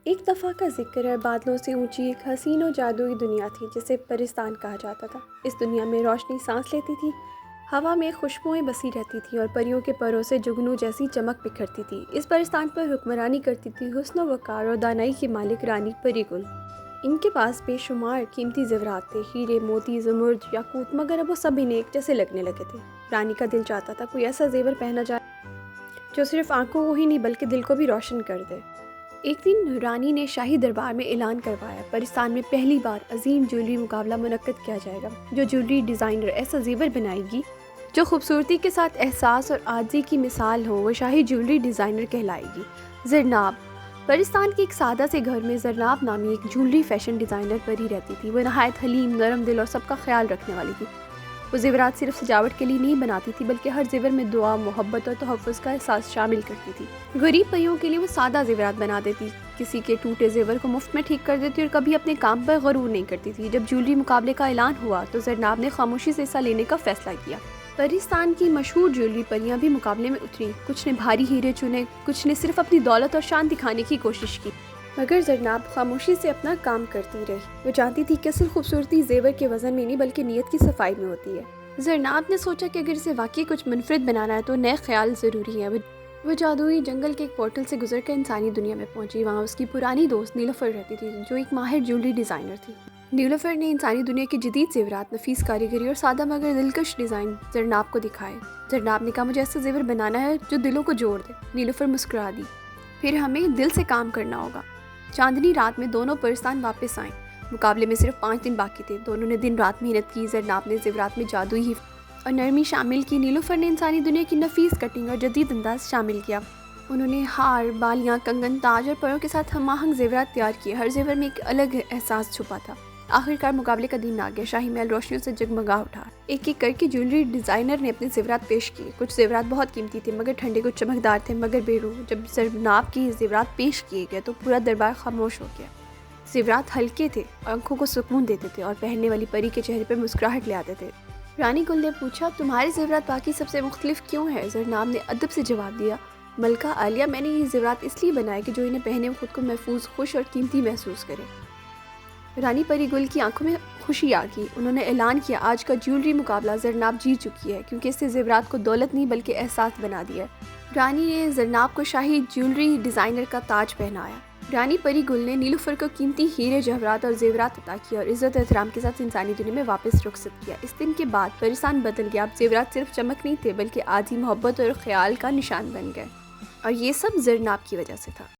ایک دفعہ کا ذکر ہے، بادلوں سے اونچی ایک حسین و جادوئی دنیا تھی جسے پرستان کہا جاتا تھا۔ اس دنیا میں روشنی سانس لیتی تھی، ہوا میں خوشبوئیں بسی رہتی تھیں اور پریوں کے پروں سے جگنو جیسی چمک بکھرتی تھی۔ اس پرستان پر حکمرانی کرتی تھی حسن و وقار اور دانائی کی مالک رانی پری گل۔ ان کے پاس بے شمار قیمتی زیورات تھے، ہیرے، موتی، زمرد، یاقوت، مگر اب وہ سب انہیں ایک جیسے لگنے لگے تھے۔ رانی کا دل چاہتا تھا کوئی ایسا زیور پہنا جائے جو صرف آنکھوں کو ہی نہیں بلکہ دل کو بھی روشن کر دے۔ ایک دن رانی نے شاہی دربار میں اعلان کروایا، پرستان میں پہلی بار عظیم جیولری مقابلہ منعقد کیا جائے گا۔ جو جیولری ڈیزائنر ایسا زیور بنائے گی جو خوبصورتی کے ساتھ احساس اور عاجزی کی مثال ہو، وہ شاہی جیولری ڈیزائنر کہلائے گی۔ زرناب۔ پرستان کے ایک سادہ سے گھر میں زرناب نامی ایک جیولری فیشن ڈیزائنر پری رہتی تھی۔ وہ نہایت حلیم، نرم دل اور سب کا خیال رکھنے والی تھی۔ وہ زیورات صرف سجاوٹ کے لیے نہیں بناتی تھی بلکہ ہر زیور میں دعا، محبت اور تحفظ کا احساس شامل کرتی تھی۔ غریب پریوں کے لیے وہ سادہ زیورات بنا دیتی، کسی کے ٹوٹے زیور کو مفت میں ٹھیک کر دیتی اور کبھی اپنے کام پر غرور نہیں کرتی تھی۔ جب جیولری مقابلے کا اعلان ہوا تو زرناب نے خاموشی سے حصہ لینے کا فیصلہ کیا۔ پرستان کی مشہور جیولری پریاں بھی مقابلے میں اتری، کچھ نے بھاری ہیرے چنے، کچھ نے صرف اپنی دولت اور شان دکھانے کی کوشش کی، مگر زرناب خاموشی سے اپنا کام کرتی رہی۔ وہ جانتی تھی کہ اصل خوبصورتی زیور کے وزن میں نہیں بلکہ نیت کی صفائی میں ہوتی ہے۔ زرناب نے سوچا کہ اگر اسے واقعی کچھ منفرد بنانا ہے تو نئے خیال ضروری ہے۔ وہ جادوئی جنگل کے ایک پورٹل سے گزر کر انسانی دنیا میں پہنچی۔ وہاں اس کی پرانی دوست نیلوفر رہتی تھی جو ایک ماہر جیولری ڈیزائنر تھی۔ نیلوفر نے انسانی دنیا کے جدید زیورات، نفیس کاریگری اور سادہ مگر دلکش ڈیزائن زرناب کو دکھائے۔ زرناب نے کہا، مجھے ایسا زیور بنانا ہے جو دلوں کو جوڑ دے۔ نیلوفر مسکرا دی، پھر ہمیں دل سے کام کرنا ہوگا۔ چاندنی رات میں دونوں پرستان واپس آئیں۔ مقابلے میں صرف 5 دن باقی تھے۔ دونوں نے دن رات محنت کی۔ زرناب نے زیورات میں جادوئی اور نرمی شامل کی، نیلوفر نے انسانی دنیا کی نفیس کٹنگ اور جدید انداز شامل کیا۔ انہوں نے ہار، بالیاں، کنگن، تاج اور پروں کے ساتھ ہم آہنگ زیورات تیار کیے۔ ہر زیور میں ایک الگ احساس چھپا تھا۔ آخرکار مقابلے کا دن آ گیا۔ شاہی محل روشنیوں سے جگمگا اٹھا۔ ایک ایک کر کے جیولری ڈیزائنر نے اپنے زیورات پیش کیے۔ کچھ زیورات بہت قیمتی تھے مگر ٹھنڈے، کچھ چمکدار تھے مگر بے روح۔ جب زرناب کے زیورات پیش کیے گئے تو پورا دربار خاموش ہو گیا۔ زیورات ہلکے تھے، آنکھوں کو سکون دیتے تھے اور پہننے والی پری کے چہرے پر مسکراہٹ لے آتے تھے۔ رانی گل نے پوچھا، تمہارے زیورات باقی سب سے مختلف کیوں ہیں؟ زرناب نے ادب سے جواب دیا، ملکہ عالیہ، میں نے یہ زیورات اس لیے بنائے کہ جو انہیں پہنے خود کو محفوظ، خوش اور قیمتی محسوس کرے۔ رانی پری گل کی آنکھوں میں خوشی آ گئی۔ انہوں نے اعلان کیا، آج کا جیولری مقابلہ زرناب جیت چکی ہے کیونکہ اس سے زیورات کو دولت نہیں بلکہ احساس بنا دیا۔ رانی نے زرناب کو شاہی جیولری ڈیزائنر کا تاج پہنایا۔ رانی پری گل نے نیلوفر کو قیمتی ہیرے، جواہرات اور زیورات عطا کیا اور عزت و احترام کے ساتھ انسانی دنیا میں واپس رخصت کیا۔ اس دن کے بعد پرستان بدل گیا۔ اب زیورات صرف چمک نہیں تھے بلکہ عاجزی، محبت اور خیال کا نشان بن گئے، اور یہ سب زرناب کی وجہ سے تھا۔